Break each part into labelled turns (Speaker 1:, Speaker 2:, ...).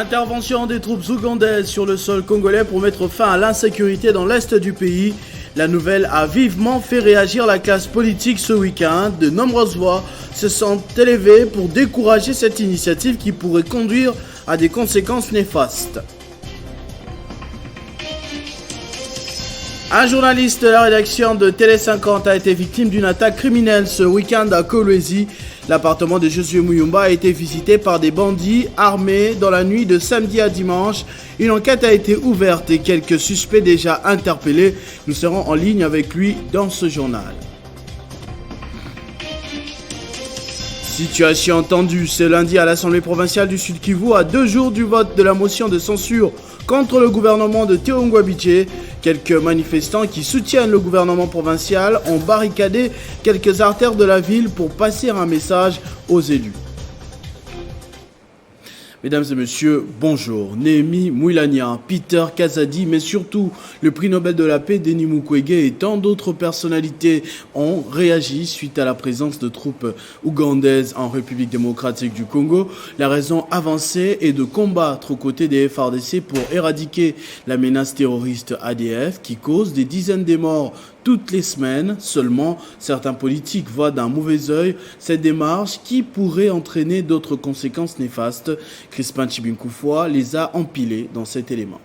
Speaker 1: Intervention des troupes ougandaises sur le sol congolais pour mettre fin à l'insécurité dans l'est du pays. La nouvelle a vivement fait réagir la classe politique ce week-end. De nombreuses voix se sont élevées pour décourager cette initiative qui pourrait conduire à des conséquences néfastes. Un journaliste de la rédaction de Télé 50 a été victime d'une attaque criminelle ce week-end à Kolwezi. L'appartement de Josué Muyumba a été visité par des bandits armés dans la nuit de samedi à dimanche. Une enquête a été ouverte et quelques suspects déjà interpellés. Nous serons en ligne avec lui dans ce journal. Situation tendue ce lundi à l'Assemblée provinciale du Sud Kivu, à 2 jours du vote de la motion de censure contre le gouvernement de Théo Ngouabidje. Quelques manifestants qui soutiennent le gouvernement provincial ont barricadé quelques artères de la ville pour passer un message aux élus. Mesdames et messieurs, bonjour. Néhémie Mouilania, Peter Kazadi, mais surtout le prix Nobel de la paix Denis Mukwege et tant d'autres personnalités ont réagi suite à la présence de troupes ougandaises en République démocratique du Congo. La raison avancée est de combattre aux côtés des FARDC pour éradiquer la menace terroriste ADF qui cause des dizaines de morts toutes les semaines. Seulement, certains politiques voient d'un mauvais œil cette démarche qui pourrait entraîner d'autres conséquences néfastes. Crispin Chibinkoufoua les a empilés dans cet élément.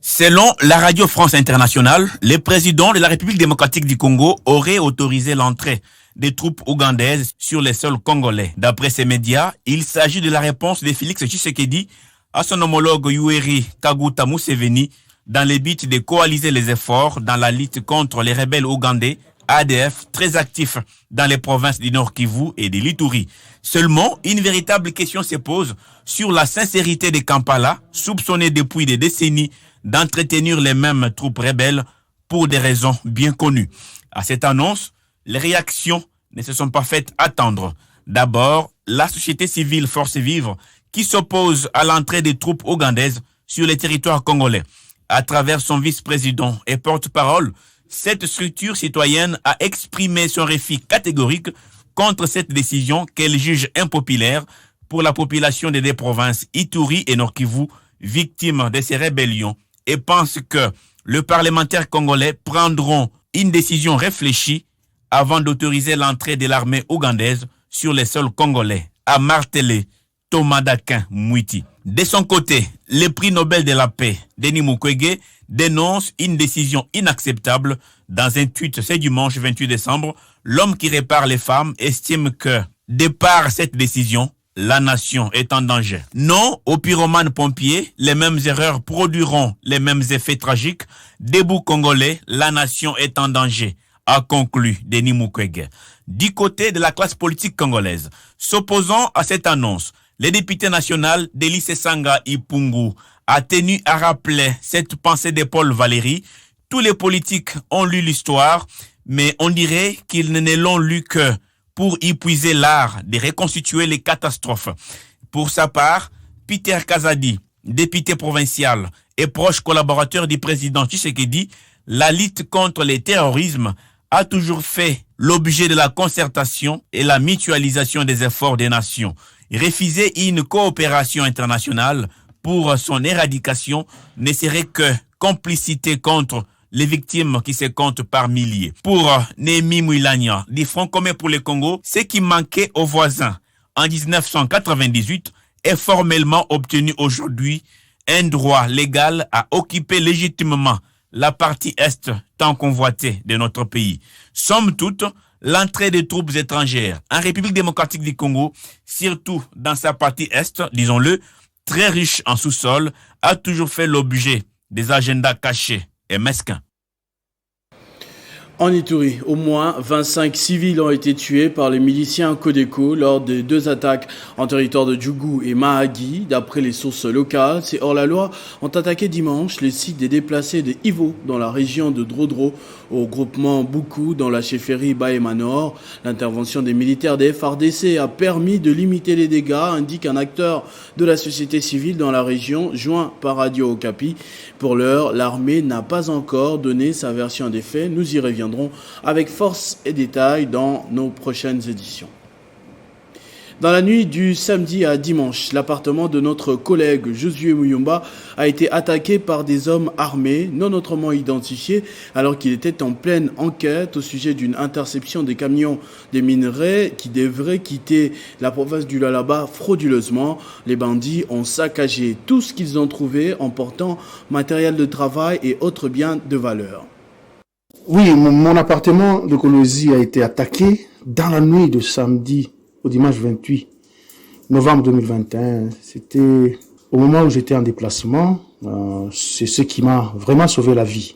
Speaker 2: Selon la Radio France Internationale, le président de la République démocratique du Congo aurait autorisé l'entrée des troupes ougandaises sur les sols congolais. D'après ces médias, il s'agit de la réponse de Félix Tshisekedi à son homologue Yoweri Kaguta Museveni dans le but de coaliser les efforts dans la lutte contre les rebelles ougandais ADF très actifs dans les provinces du Nord Kivu et de l'Ituri. Seulement, une véritable question se pose sur la sincérité de Kampala, soupçonnée depuis des décennies d'entretenir les mêmes troupes rebelles pour des raisons bien connues. À cette annonce, les réactions ne se sont pas faites attendre. D'abord, la société civile Force Vive qui s'oppose à l'entrée des troupes ougandaises sur les territoires congolais. À travers son vice-président et porte-parole, cette structure citoyenne a exprimé son refus catégorique contre cette décision qu'elle juge impopulaire pour la population des deux provinces Ituri et Nord Kivu, victimes de ces rébellions, et pense que les parlementaires congolais prendront une décision réfléchie avant d'autoriser l'entrée de l'armée ougandaise sur les sols congolais, a martelé Thomas Dakin Mwiti. De son côté, le prix Nobel de la paix, Denis Mukwege, dénonce une décision inacceptable. Dans un tweet ce dimanche 28 décembre, l'homme qui répare les femmes estime que, de par cette décision, la nation est en danger. Non aux pyromanes pompiers, les mêmes erreurs produiront les mêmes effets tragiques. Debout congolais, la nation est en danger, a conclu Denis Mukwege. Du côté de la classe politique congolaise, s'opposant à cette annonce, le député national Délice Sanga Ipungu a tenu à rappeler cette pensée de Paul Valéry. Tous les politiques ont lu l'histoire, mais on dirait qu'ils ne l'ont lu que pour y puiser l'art de reconstituer les catastrophes. Pour sa part, Peter Kazadi, député provincial et proche collaborateur du président Tshisekedi, la lutte contre le terrorisme a toujours fait l'objet de la concertation et la mutualisation des efforts des nations. Refuser une coopération internationale pour son éradication ne serait que complicité contre les victimes qui se comptent par milliers. Pour Néhémie Mouilania, du Front commun pour le Congo, ce qui manquait aux voisins en 1998 est formellement obtenu aujourd'hui, un droit légal à occuper légitimement la partie est tant convoitée de notre pays. Somme toute, l'entrée des troupes étrangères en République démocratique du Congo, surtout dans sa partie est, disons-le, très riche en sous-sol, a toujours fait l'objet des agendas cachés et mesquins.
Speaker 1: En Ituri, au moins 25 civils ont été tués par les miliciens Codeco lors des 2 attaques en territoire de Djougou et Mahagi. D'après les sources locales, ces hors-la-loi ont attaqué dimanche les sites des déplacés de Ivo dans la région de Drodro, au groupement Boukou dans la chefferie Baema Nord. L'intervention des militaires des FARDC a permis de limiter les dégâts, indique un acteur de la société civile dans la région, joint par Radio Okapi. Pour l'heure, l'armée n'a pas encore donné sa version des faits. Nous y reviendrons avec force et détails dans nos prochaines éditions. Dans la nuit du samedi à dimanche, l'appartement de notre collègue Josué Muyumba a été attaqué par des hommes armés non autrement identifiés alors qu'il était en pleine enquête au sujet d'une interception des camions des minerais qui devraient quitter la province du Lualaba frauduleusement. Les bandits ont saccagé tout ce qu'ils ont trouvé, emportant matériel de travail et autres biens de valeur.
Speaker 3: Oui, mon appartement de Kolosi a été attaqué dans la nuit de samedi au dimanche 28 novembre 2021. C'était au moment où j'étais en déplacement. C'est ce qui m'a vraiment sauvé la vie.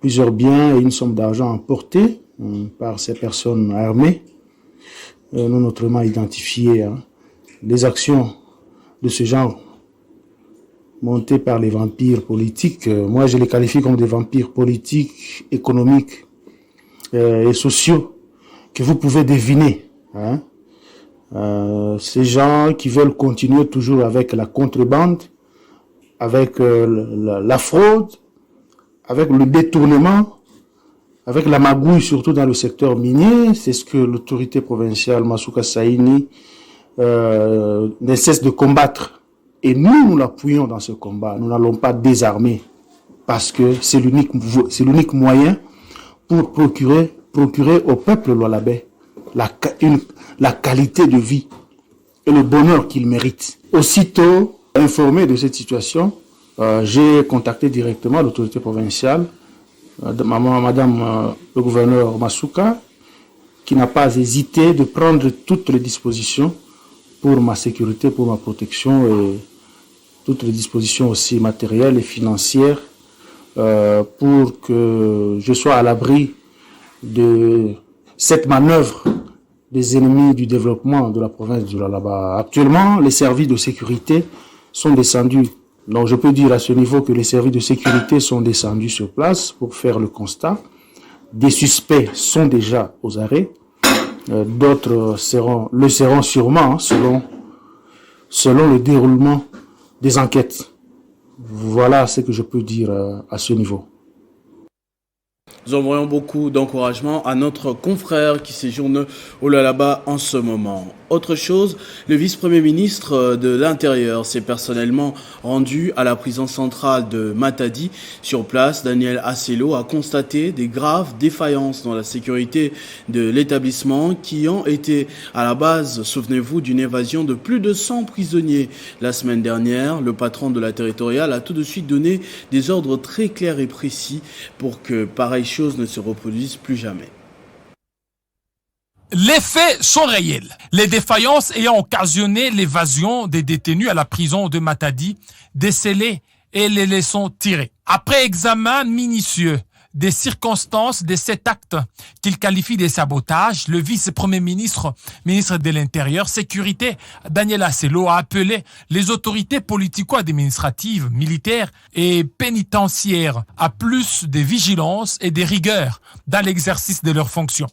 Speaker 3: Plusieurs biens et une somme d'argent emportés par ces personnes armées, non autrement identifiées. Les actions de ce genre montées par les vampires politiques, moi je les qualifie comme des vampires politiques, économiques et sociaux que vous pouvez deviner. Ces gens qui veulent continuer toujours avec la contrebande, avec la fraude, avec le détournement, avec la magouille surtout dans le secteur minier, c'est ce que l'autorité provinciale Masuka Saini ne cesse de combattre. Et nous l'appuyons dans ce combat. Nous n'allons pas désarmer parce que c'est l'unique moyen pour procurer au peuple lualabais la qualité de vie et le bonheur qu'il mérite. Aussitôt informé de cette situation, j'ai contacté directement l'autorité provinciale, madame le gouverneur Masuka, qui n'a pas hésité de prendre toutes les dispositions pour ma sécurité, pour ma protection et toutes les dispositions aussi matérielles et financières pour que je sois à l'abri de cette manœuvre des ennemis du développement de la province du Lualaba. Actuellement, les services de sécurité sont descendus. Donc je peux dire à ce niveau que les services de sécurité sont descendus sur place pour faire le constat. Des suspects sont déjà aux arrêts. D'autres le seront sûrement selon le déroulement des enquêtes. Voilà ce que je peux dire à ce niveau.
Speaker 1: Nous envoyons beaucoup d'encouragement à notre confrère qui séjourne au Lualaba en ce moment. Autre chose, le vice-premier ministre de l'Intérieur s'est personnellement rendu à la prison centrale de Matadi. Sur place, Daniel Asselo a constaté des graves défaillances dans la sécurité de l'établissement qui ont été à la base, souvenez-vous, d'une évasion de plus de 100 prisonniers. La semaine dernière, le patron de la territoriale a tout de suite donné des ordres très clairs et précis pour que pareilles choses ne se reproduisent plus jamais.
Speaker 4: Les faits sont réels. Les défaillances ayant occasionné l'évasion des détenus à la prison de Matadi, décelées et les leçons tirées. Après examen minutieux des circonstances de cet acte qu'il qualifie de sabotage, le vice-premier ministre, ministre de l'Intérieur, Sécurité, Daniel Asselo, a appelé les autorités politico-administratives, militaires et pénitentiaires à plus de vigilance et de rigueur dans l'exercice de leurs fonctions.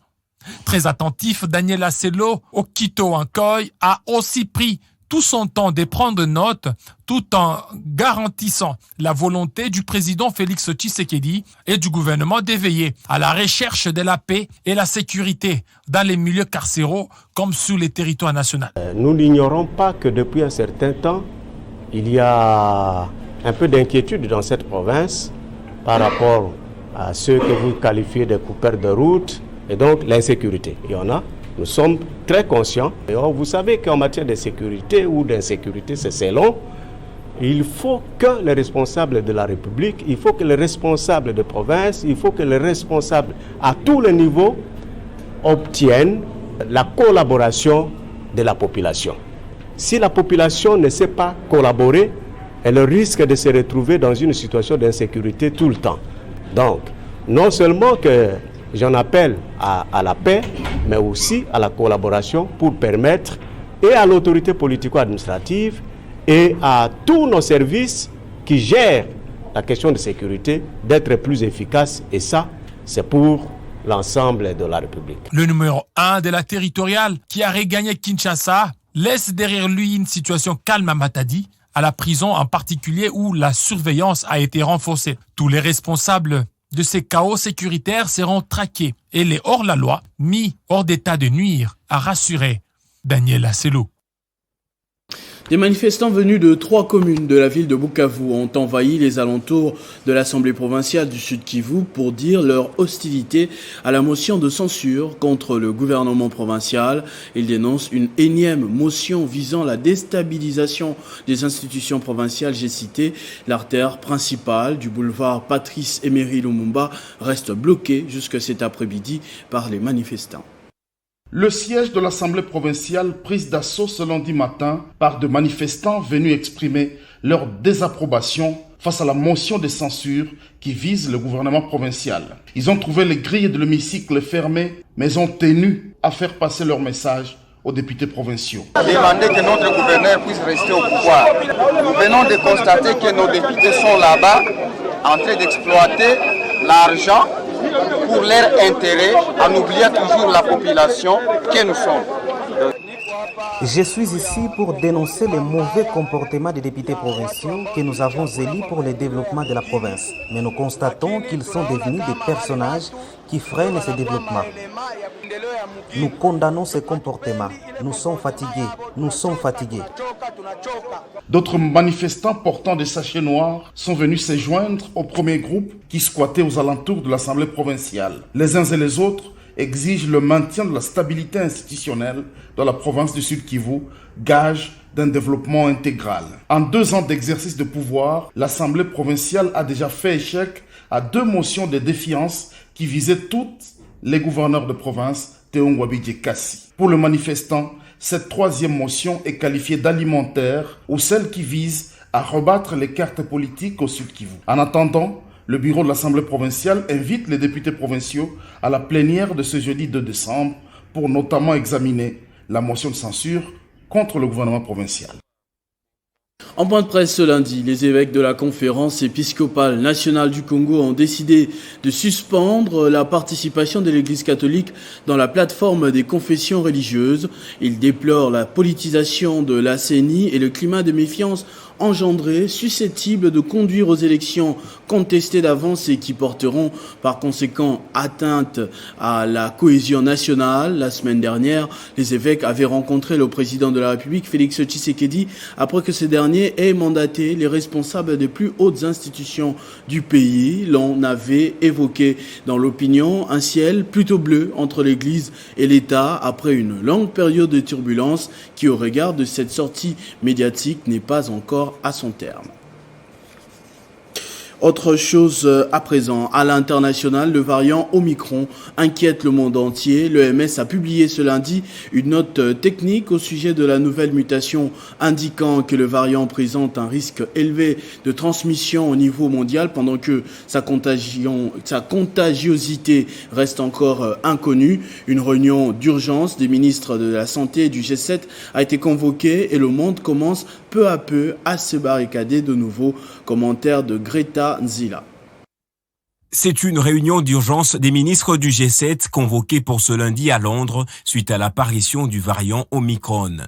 Speaker 4: Très attentif, Daniel Asselo, Okito Ankoy, a aussi pris tout son temps de prendre note tout en garantissant la volonté du président Félix Tshisekedi et du gouvernement d'éveiller à la recherche de la paix et la sécurité dans les milieux carcéraux comme sur les territoires nationaux.
Speaker 5: Nous n'ignorons pas que depuis un certain temps, il y a un peu d'inquiétude dans cette province par rapport à ceux que vous qualifiez de coupeurs de route et donc l'insécurité. Il y en a. Nous sommes très conscients. Et or, vous savez qu'en matière de sécurité ou d'insécurité, c'est selon. Il faut que les responsables de la République, il faut que les responsables de province, il faut que les responsables à tous les niveaux obtiennent la collaboration de la population. Si la population ne sait pas collaborer, elle risque de se retrouver dans une situation d'insécurité tout le temps. Donc, non seulement que j'en appelle à la paix, mais aussi à la collaboration pour permettre et à l'autorité politico-administrative et à tous nos services qui gèrent la question de sécurité d'être plus efficaces. Et ça, c'est pour l'ensemble de la République.
Speaker 4: Le numéro 1 de la territoriale qui a regagné Kinshasa laisse derrière lui une situation calme à Matadi, à la prison en particulier où la surveillance a été renforcée. Tous les responsables de ces chaos sécuritaires seront traqués et les hors-la-loi mis hors d'état de nuire, a rassuré Daniel Asselo.
Speaker 1: Des manifestants venus de 3 communes de la ville de Bukavu ont envahi les alentours de l'Assemblée provinciale du Sud Kivu pour dire leur hostilité à la motion de censure contre le gouvernement provincial. Ils dénoncent une énième motion visant la déstabilisation des institutions provinciales. J'ai cité, l'artère principale du boulevard Patrice Emery Lumumba reste bloquée jusque cet après-midi par les manifestants.
Speaker 6: Le siège de l'Assemblée provinciale prise d'assaut ce lundi matin par de manifestants venus exprimer leur désapprobation face à la motion de censure qui vise le gouvernement provincial. Ils ont trouvé les grilles de l'hémicycle fermées, mais ont tenu à faire passer leur message aux députés provinciaux.
Speaker 7: Demander que notre gouverneur puisse rester au pouvoir. Nous venons de constater que nos députés sont là-bas en train d'exploiter l'argent pour leur intérêt, en oubliant toujours la population que nous sommes.
Speaker 8: Je suis ici pour dénoncer les mauvais comportements des députés provinciaux que nous avons élus pour le développement de la province. Mais nous constatons qu'ils sont devenus des personnages qui freinent ce développement. Nous condamnons ces comportements. Nous sommes fatigués.
Speaker 6: D'autres manifestants portant des sachets noirs sont venus se joindre au premier groupe qui squattait aux alentours de l'Assemblée provinciale. Les uns et les autres exigent le maintien de la stabilité institutionnelle dans la province du Sud Kivu, gage d'un développement intégral. En 2 ans d'exercice de pouvoir, l'Assemblée provinciale a déjà fait échec à 2 motions de défiance qui visaient toutes les gouverneurs de province, Théo Ngouabidje Kassi. Pour le manifestant, cette 3e motion est qualifiée d'alimentaire ou celle qui vise à rebattre les cartes politiques au Sud Kivu. En attendant, le bureau de l'Assemblée provinciale invite les députés provinciaux à la plénière de ce jeudi 2 décembre pour notamment examiner la motion de censure contre le gouvernement provincial.
Speaker 1: En point de presse ce lundi, les évêques de la conférence épiscopale nationale du Congo ont décidé de suspendre la participation de l'Église catholique dans la plateforme des confessions religieuses. Ils déplorent la politisation de la CENI et le climat de méfiance engendré, susceptible de conduire aux élections contestées d'avance et qui porteront par conséquent atteinte à la cohésion nationale. La semaine dernière, les évêques avaient rencontré le président de la République, Félix Tshisekedi, après que ce dernier ait mandaté les responsables des plus hautes institutions du pays. L'on avait évoqué dans l'opinion un ciel plutôt bleu entre l'Église et l'État après une longue période de turbulence qui, au regard de cette sortie médiatique, n'est pas encore à son terme. Autre chose à présent, à l'international, le variant Omicron inquiète le monde entier. L'OMS a publié ce lundi une note technique au sujet de la nouvelle mutation indiquant que le variant présente un risque élevé de transmission au niveau mondial pendant que sa contagiosité reste encore inconnue. Une réunion d'urgence des ministres de la Santé et du G7 a été convoquée et le monde commence peu à peu à se barricader de nouveau. Commentaire de Greta Nzila.
Speaker 2: C'est une réunion d'urgence des ministres du G7 convoquée pour ce lundi à Londres suite à l'apparition du variant Omicron.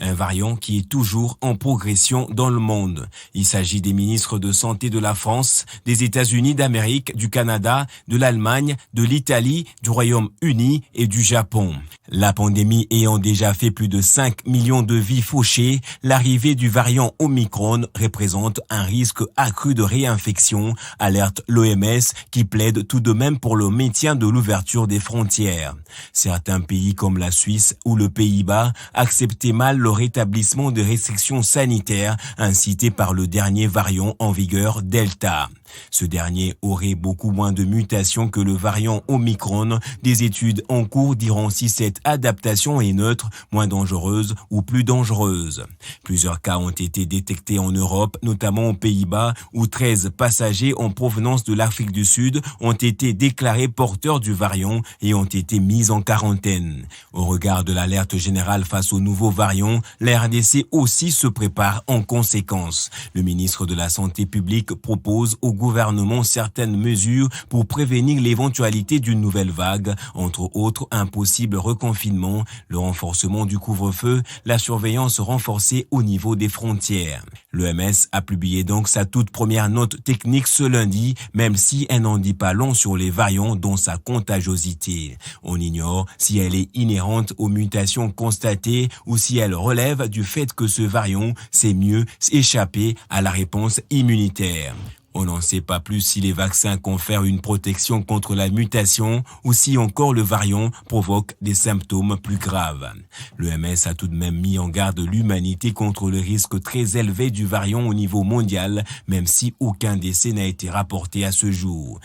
Speaker 2: Un variant qui est toujours en progression dans le monde. Il s'agit des ministres de santé de la France, des États-Unis d'Amérique, du Canada, de l'Allemagne, de l'Italie, du Royaume-Uni et du Japon. La pandémie ayant déjà fait plus de 5 millions de vies fauchées, l'arrivée du variant Omicron représente un risque accru de réinfection, alerte l'OMS qui plaide tout de même pour le maintien de l'ouverture des frontières. Certains pays comme la Suisse ou le Pays-Bas acceptaient mal le rétablissement des restrictions sanitaires incitées par le dernier variant en vigueur Delta. Ce dernier aurait beaucoup moins de mutations que le variant Omicron. Des études en cours diront si cette adaptation est neutre, moins dangereuse ou plus dangereuse. Plusieurs cas ont été détectés en Europe, notamment aux Pays-Bas, où 13 passagers en provenance de l'Afrique du Sud ont été déclarés porteurs du variant et ont été mis en quarantaine. Au regard de l'alerte générale face au nouveau variant, la RDC aussi se prépare en conséquence. Le ministre de la Santé publique propose au gouvernement certaines mesures pour prévenir l'éventualité d'une nouvelle vague, entre autres un possible reconfinement, le renforcement du couvre-feu, la surveillance renforcée au niveau des frontières. L'OMS a publié donc sa toute première note technique ce lundi, même si elle n'en dit pas long sur les variants dont sa contagiosité. On ignore si elle est inhérente aux mutations constatées ou si elle relève du fait que ce variant sait mieux échapper à la réponse immunitaire. On n'en sait pas plus si les vaccins confèrent une protection contre la mutation ou si encore le variant provoque des symptômes plus graves. L'OMS a tout de même mis en garde l'humanité contre le risque très élevé du variant au niveau mondial, même si aucun décès n'a été rapporté à ce jour.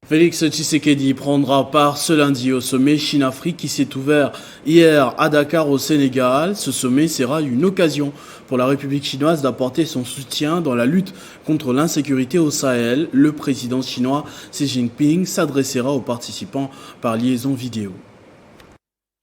Speaker 1: Félix Tshisekedi prendra part ce lundi au sommet Chine-Afrique qui s'est ouvert hier à Dakar au Sénégal. Ce sommet sera une occasion pour la République chinoise d'apporter son soutien dans la lutte contre l'insécurité au Sahel. Le président chinois Xi Jinping s'adressera aux participants par liaison vidéo.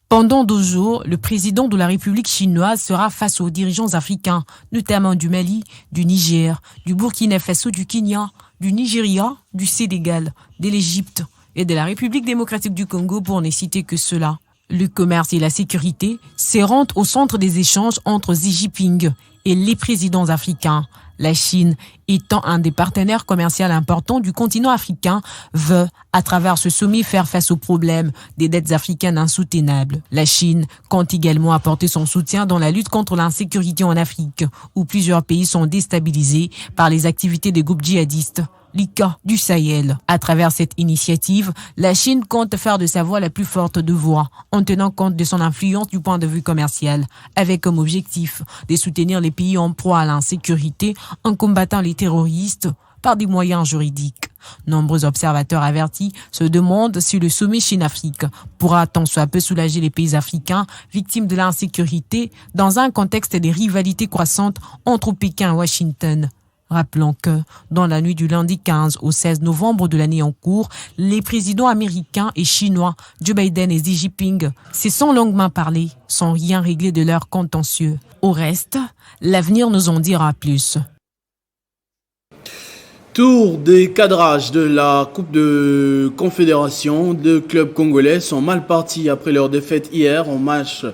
Speaker 9: Pendant 2 jours, le président de la République chinoise sera face aux dirigeants africains, notamment du Mali, du Niger, du Burkina Faso, du Kenya, du Nigeria, du Sénégal, de l'Égypte et de la République démocratique du Congo pour ne citer que cela. Le commerce et la sécurité seront au centre des échanges entre Xi Jinping et les présidents africains. La Chine, étant un des partenaires commerciaux importants du continent africain, veut, à travers ce sommet, faire face aux problèmes des dettes africaines insoutenables. La Chine compte également apporter son soutien dans la lutte contre l'insécurité en Afrique, où plusieurs pays sont déstabilisés par les activités des groupes djihadistes. L'ICA du Sahel. À travers cette initiative, la Chine compte faire de sa voix la plus forte de voix, en tenant compte de son influence du point de vue commercial, avec comme objectif de soutenir les pays en proie à l'insécurité en combattant les terroristes par des moyens juridiques. Nombreux observateurs avertis se demandent si le sommet Chine-Afrique pourra tant soit peu soulager les pays africains victimes de l'insécurité dans un contexte de rivalités croissantes entre Pékin et Washington. Rappelons que, dans la nuit du lundi 15 au 16 novembre de l'année en cours, les présidents américains et chinois, Joe Biden et Xi Jinping, se sont longuement parlé, sans rien régler de leur contentieux. Au reste, l'avenir nous en dira plus.
Speaker 1: Tour des cadrages de la Coupe de Confédération. 2 clubs congolais sont mal partis après leur défaite hier en match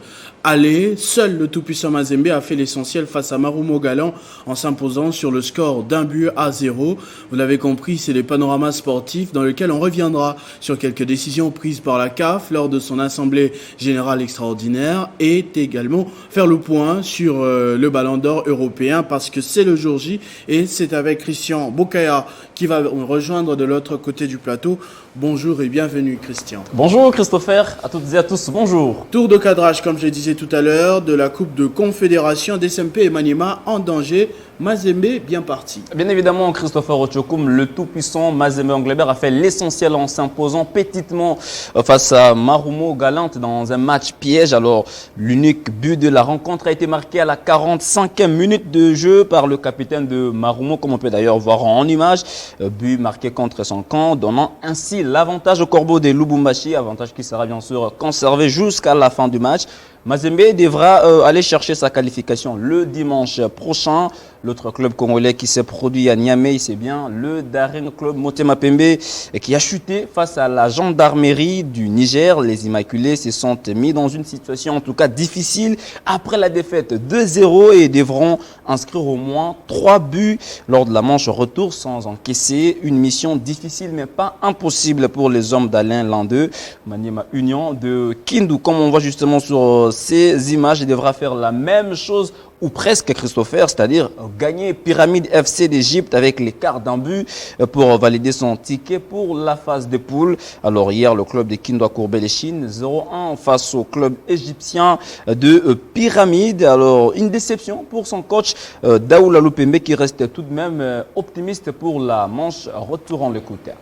Speaker 1: aller. Seul le tout-puissant Mazembe a fait l'essentiel face à Marumo Galan en s'imposant sur le score d'1-0. Vous l'avez compris, c'est les panoramas sportifs dans lesquels on reviendra sur quelques décisions prises par la CAF lors de son assemblée générale extraordinaire et également faire le point sur le ballon d'or européen parce que c'est le jour J et c'est avec Christian Bokaya qui va me rejoindre de l'autre côté du plateau. Bonjour et bienvenue Christian.
Speaker 10: Bonjour Christopher, à toutes et à tous, bonjour.
Speaker 1: Tour de cadrage, comme je disais tout à l'heure, de la Coupe de Confédération, DSMP et Maniema en danger. Mazembe bien parti.
Speaker 10: Bien évidemment, Christopher Ochokoum, le tout-puissant Mazembe Anglebert a fait l'essentiel en s'imposant petitement face à Marumo Galante dans un match piège. Alors, l'unique but de la rencontre a été marqué à la 45e minute de jeu par le capitaine de Marumo, comme on peut d'ailleurs voir en image. But marqué contre son camp, donnant ainsi l'avantage au Corbeau de Lubumbashi, avantage qui sera bien sûr conservé jusqu'à la fin du match. Mazembe devra aller chercher sa qualification le dimanche prochain. L'autre club congolais qui s'est produit à Niamey, c'est bien le Daring Club Motema Pembe qui a chuté face à la gendarmerie du Niger. Les Immaculés se sont mis dans une situation en tout cas difficile après la défaite 2-0 et devront inscrire au moins 3 buts lors de la manche retour sans encaisser. Une mission difficile mais pas impossible pour les hommes d'Alain Landeux. Maniema Union de Kindu, comme on voit justement sur ces images, il devra faire la même chose ou presque Christopher, c'est-à-dire gagner Pyramide FC d'Égypte avec l'écart d'un but pour valider son ticket pour la phase de poule. Alors hier, le club de Kindu a courbé les chines 0-1 face au club égyptien de Pyramide. Alors une déception pour son coach Daoula Lupembe qui reste tout de même optimiste pour la manche. Retourons l'écouter.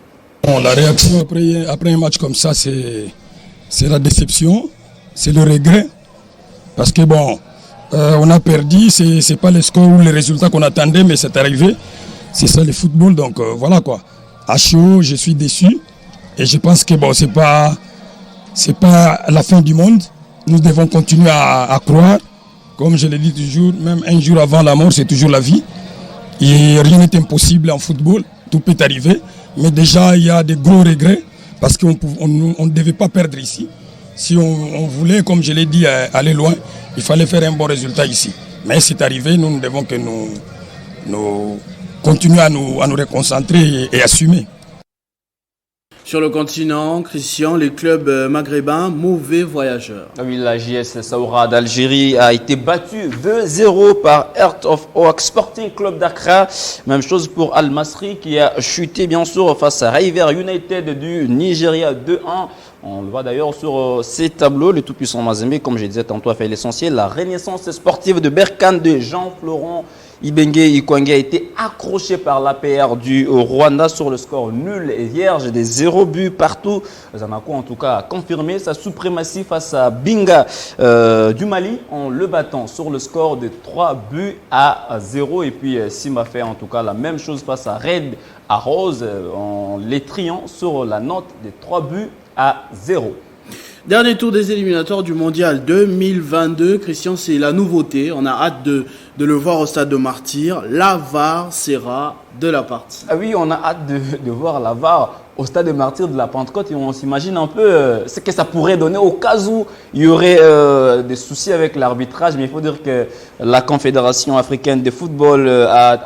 Speaker 11: Bon, la réaction après un match comme ça, c'est la déception, c'est le regret. Parce que bon, on a perdu, c'est pas le score ou les résultats qu'on attendait, mais c'est arrivé. C'est ça le football, donc voilà quoi. À chaud, je suis déçu et je pense que bon, c'est pas la fin du monde. Nous devons continuer à croire. Comme je l'ai dit toujours, même un jour avant la mort, c'est toujours la vie. Et rien n'est impossible en football, tout peut arriver. Mais déjà, il y a des gros regrets parce qu'on ne devait pas perdre ici. Si on voulait, comme je l'ai dit, aller loin, il fallait faire un bon résultat ici. Mais c'est arrivé, nous ne devons que nous continuer à nous reconcentrer et assumer.
Speaker 1: Sur le continent, Christian, les clubs maghrébins, mauvais voyageurs.
Speaker 10: Oui, la JS Saoura d'Algérie a été battue 2-0 par Heart of Oak Sporting Club d'Accra. Même chose pour Al Masry qui a chuté bien sûr face à River United du Nigeria 2-1. On le voit d'ailleurs sur ces tableaux. Le tout-puissant Mazembe, comme je disais tantôt, a fait l'essentiel. La renaissance sportive de Berkane de Jean-Florent Ibenge Ikwangé a été accroché par l'APR du Rwanda sur le score nul et vierge des 0 buts partout. Zanaco en tout cas a confirmé sa suprématie face à Binga du Mali en le battant sur le score de 3-0. Et puis Sim a fait en tout cas la même chose face à Red Arrows en les triant sur la note de 3-0.
Speaker 1: Dernier tour des éliminatoires du Mondial 2022. Christian, c'est la nouveauté. On a hâte de le voir au stade de Martyrs. La VAR sera de la partie.
Speaker 10: Ah oui, on a hâte de voir la VAR au stade de Martyrs de la Pentecôte et on s'imagine un peu ce que ça pourrait donner au cas où il y aurait des soucis avec l'arbitrage. Mais il faut dire que la Confédération africaine de football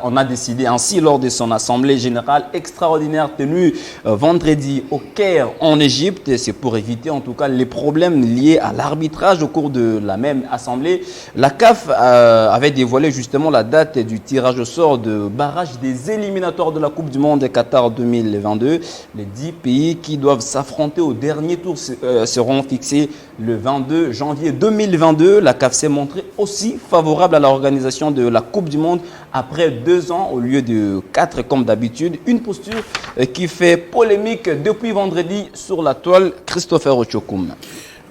Speaker 10: on a décidé ainsi lors de son assemblée générale extraordinaire tenue vendredi au Caire en Égypte. Et c'est pour éviter en tout cas les problèmes liés à l'arbitrage au cours de la même assemblée. La CAF avait dévoilé justement la date du tirage au sort de barrage des éliminatoires de la Coupe du Monde Qatar 2022. Les 10 pays qui doivent s'affronter au dernier tour seront fixés le 22 janvier 2022. La CAF s'est montrée aussi favorable à l'organisation de la Coupe du Monde après 2 ans au lieu de 4 comme d'habitude. Une posture qui fait polémique depuis vendredi sur la toile. Christopher Ochokoum.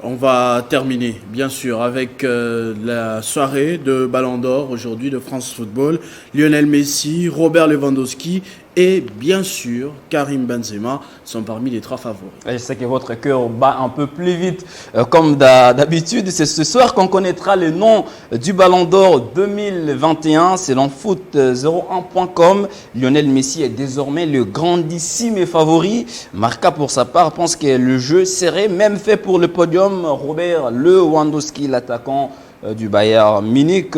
Speaker 1: On va terminer, bien sûr, avec la soirée de Ballon d'Or aujourd'hui de France Football. Lionel Messi, Robert Lewandowski et bien sûr Karim Benzema sont parmi les 3 favoris.
Speaker 10: Je sais que votre cœur bat un peu plus vite comme d'habitude. C'est ce soir qu'on connaîtra le nom du Ballon d'Or 2021 selon foot01.com. Lionel Messi est désormais le grandissime favori. Marca pour sa part pense que le jeu serait même fait pour le podium. Robert Lewandowski, l'attaquant du Bayern Munich,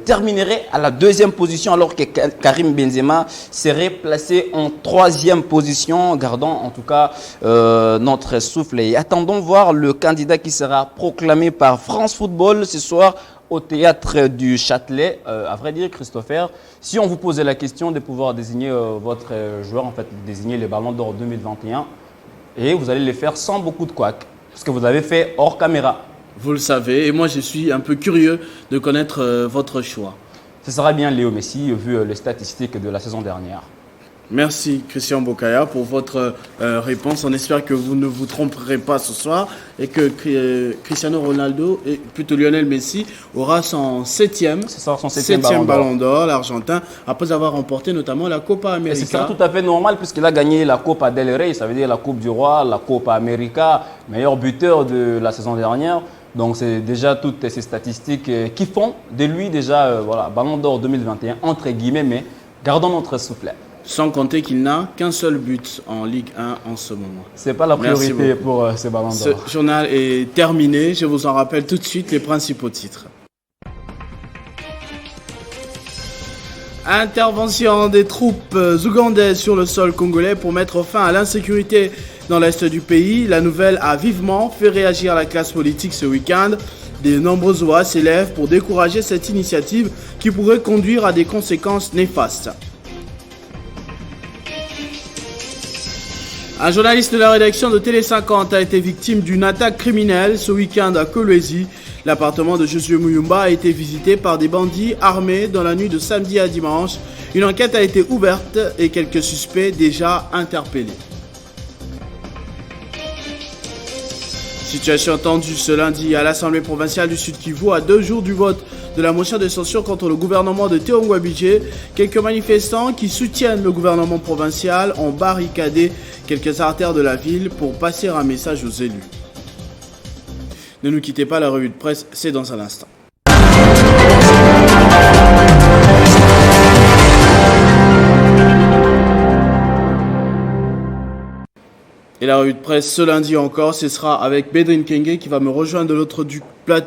Speaker 10: terminerait à la 2e position alors que Karim Benzema serait placé en 3e position. Gardons en tout cas notre souffle et attendons voir le candidat qui sera proclamé par France Football ce soir au théâtre du Châtelet. À vrai dire, Christopher, si on vous posait la question de pouvoir désigner votre joueur, en fait désigner les Ballons d'Or 2021, et vous allez le faire sans beaucoup de couac, ce que vous avez fait hors caméra.
Speaker 1: Vous le savez, et moi je suis un peu curieux de connaître votre choix.
Speaker 10: Ce sera bien Léo Messi, vu les statistiques de la saison dernière.
Speaker 1: Merci Christian Bokaya pour votre réponse. On espère que vous ne vous tromperez pas ce soir et que Cristiano Ronaldo, et plutôt Lionel Messi, aura son 7e Ballon d'Or, l'Argentin, après avoir remporté notamment la Copa América.
Speaker 10: Et c'est ça tout à fait normal puisqu'il a gagné la Copa del Rey, ça veut dire la Coupe du Roi, la Copa América, meilleur buteur de la saison dernière. Donc c'est déjà toutes ces statistiques qui font de lui déjà Ballon d'Or 2021 entre guillemets, mais gardons notre souffle.
Speaker 1: Sans compter qu'il n'a qu'un seul but en Ligue 1 en ce moment.
Speaker 10: Ce n'est pas la priorité pour ce Ballon d'Or.
Speaker 1: Ce journal est terminé. Je vous en rappelle tout de suite les principaux titres. Intervention des troupes ougandaises sur le sol congolais pour mettre fin à l'insécurité dans l'est du pays. La nouvelle a vivement fait réagir la classe politique ce week-end. De nombreuses voix s'élèvent pour décourager cette initiative qui pourrait conduire à des conséquences néfastes. Un journaliste de la rédaction de Télé 50 a été victime d'une attaque criminelle ce week-end à Kolwezi. L'appartement de Josué Muyumba a été visité par des bandits armés dans la nuit de samedi à dimanche. Une enquête a été ouverte et quelques suspects déjà interpellés. Situation tendue ce lundi à l'Assemblée provinciale du Sud-Kivu à 2 jours du vote de la motion de censure contre le gouvernement de Théo Ngouabidje. Quelques manifestants qui soutiennent le gouvernement provincial ont barricadé quelques artères de la ville pour passer un message aux élus. Ne nous quittez pas, la revue de presse, c'est dans un instant. Et la revue de presse ce lundi encore, ce sera avec Bédrine Kenge qui va me rejoindre de l'autre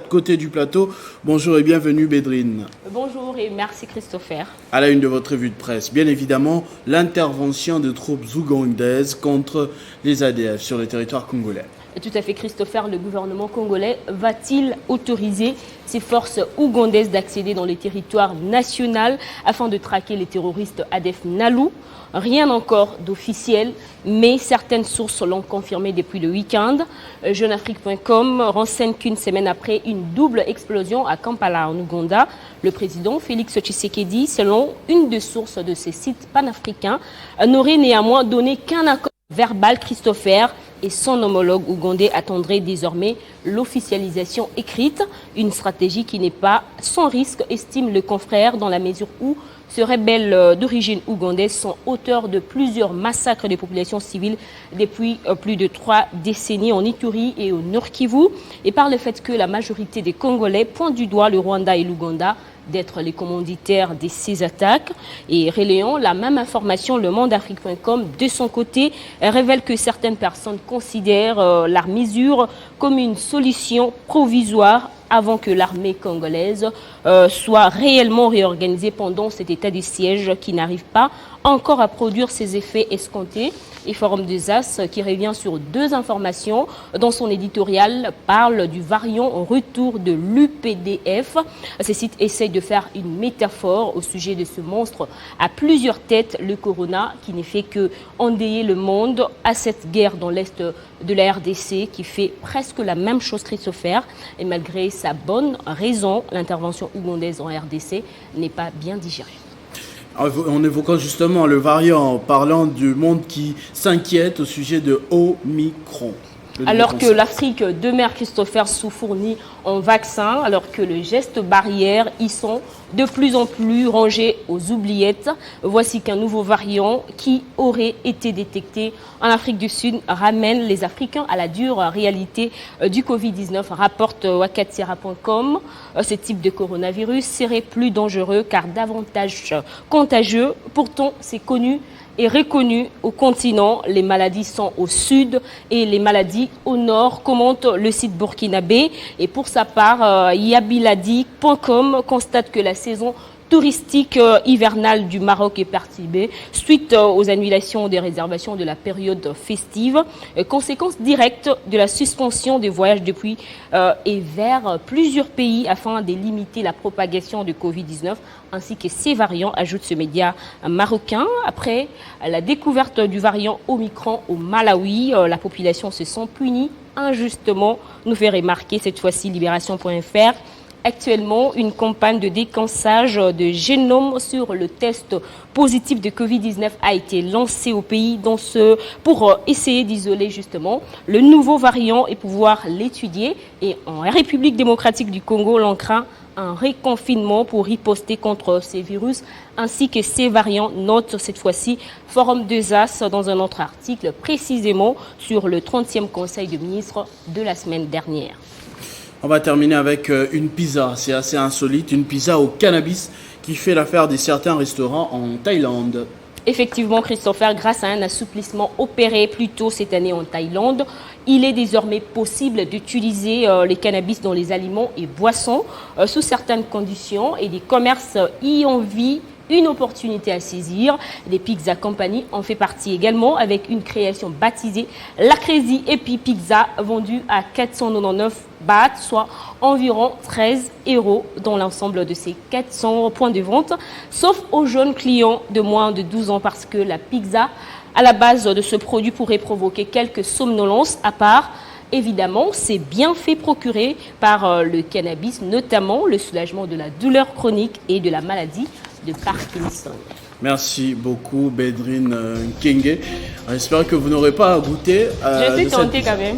Speaker 1: côté du plateau. Bonjour et bienvenue Bédrine.
Speaker 12: Bonjour et merci Christopher.
Speaker 1: À la une de votre revue de presse, bien évidemment, l'intervention de troupes ougandaises contre les ADF sur le territoire congolais.
Speaker 12: Tout à fait Christopher, le gouvernement congolais va-t-il autoriser ces forces ougandaises d'accéder dans les territoires nationaux afin de traquer les terroristes ADF Nalu? Rien encore d'officiel, mais certaines sources l'ont confirmé depuis le week-end. Jeunafrique.com renseigne qu'une semaine après une double explosion à Kampala en Ouganda, le président Félix Tshisekedi, selon une des sources de ces sites panafricains, n'aurait néanmoins donné qu'un accord verbal Christopher et son homologue ougandais attendraient désormais l'officialisation écrite, une stratégie qui n'est pas sans risque, estime le confrère, dans la mesure où ces rebelles d'origine ougandaise sont auteurs de plusieurs massacres des populations civiles depuis plus de 3 décennies en Ituri et au Nord Kivu, et par le fait que la majorité des Congolais pointent du doigt le Rwanda et l'Ouganda d'être les commanditaires de ces attaques. Et relayant la même information, le Monde-Afrique.com, de son côté, révèle que certaines personnes considèrent la mesure comme une solution provisoire avant que l'armée congolaise soit réellement réorganisée pendant cet état de siège qui n'arrive pas encore à produire ses effets escomptés. Et Forum des As, qui revient sur 2 informations dans son éditorial, parle du variant en retour de l'UPDF. Ces sites essayent de faire une métaphore au sujet de ce monstre à plusieurs têtes, le corona, qui ne fait que endeuiller le monde à cette guerre dans l'est de la RDC qui fait presque la même chose Christopher. Et malgré sa bonne raison, l'intervention ougandaise en RDC n'est pas bien digérée.
Speaker 1: En évoquant justement le variant, parlant du monde qui s'inquiète au sujet de Omicron.
Speaker 12: Alors que l'Afrique demeure Christopher sous-fournie en vaccins, alors que les gestes barrières y sont de plus en plus rangés aux oubliettes, voici qu'un nouveau variant qui aurait été détecté en Afrique du Sud ramène les Africains à la dure réalité du Covid-19, rapporte Wakatsira.com. Ce type de coronavirus serait plus dangereux car davantage contagieux. Pourtant, c'est connu et reconnu au continent. Les maladies sont au sud et les maladies au nord, commente le site burkinabé. Et pour sa part, yabiladi.com constate que la saison touristique hivernale du Maroc est perturbée suite aux annulations des réservations de la période festive. Conséquence directe de la suspension des voyages depuis et vers plusieurs pays afin de limiter la propagation du Covid-19 ainsi que ses variants, ajoute ce média marocain. Après la découverte du variant Omicron au Malawi, la population se sent punie injustement, nous fait remarquer cette fois-ci Libération.fr. Actuellement, une campagne de décançage de génome sur le test positif de Covid-19 a été lancée au pays pour essayer d'isoler justement le nouveau variant et pouvoir l'étudier. Et en République démocratique du Congo, l'on craint un reconfinement pour riposter contre ces virus ainsi que ces variants, note cette fois-ci Forum des As dans un autre article précisément sur le 30e Conseil de ministres de la semaine dernière.
Speaker 1: On va terminer avec une pizza, c'est assez insolite, une pizza au cannabis qui fait l'affaire de certains restaurants en Thaïlande.
Speaker 12: Effectivement, Christopher, grâce à un assouplissement opéré plus tôt cette année en Thaïlande, il est désormais possible d'utiliser les cannabis dans les aliments et boissons sous certaines conditions et des commerces y envient une opportunité à saisir. Les Pizza Company en fait partie également avec une création baptisée la Crazy Epi Pizza vendue à 499 bahts, soit environ 13 € dans l'ensemble de ces 400 points de vente, sauf aux jeunes clients de moins de 12 ans parce que la pizza à la base de ce produit pourrait provoquer quelques somnolences à part. Évidemment, c'est bien fait procuré par le cannabis, notamment le soulagement de la douleur chronique et de la maladie de Parkinson.
Speaker 1: Merci beaucoup, Bédrine Kenge. J'espère que vous n'aurez pas à goûter.
Speaker 12: Je suis tentée quand même.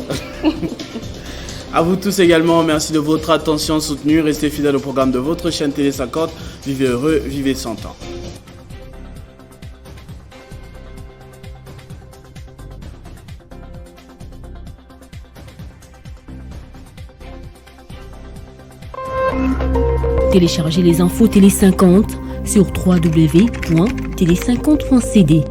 Speaker 1: À vous tous également, merci de votre attention soutenue. Restez fidèles au programme de votre chaîne Télé 50. Vivez heureux, vivez 100 ans.
Speaker 13: Téléchargez les infos Télé 50 sur www.tele50.cd.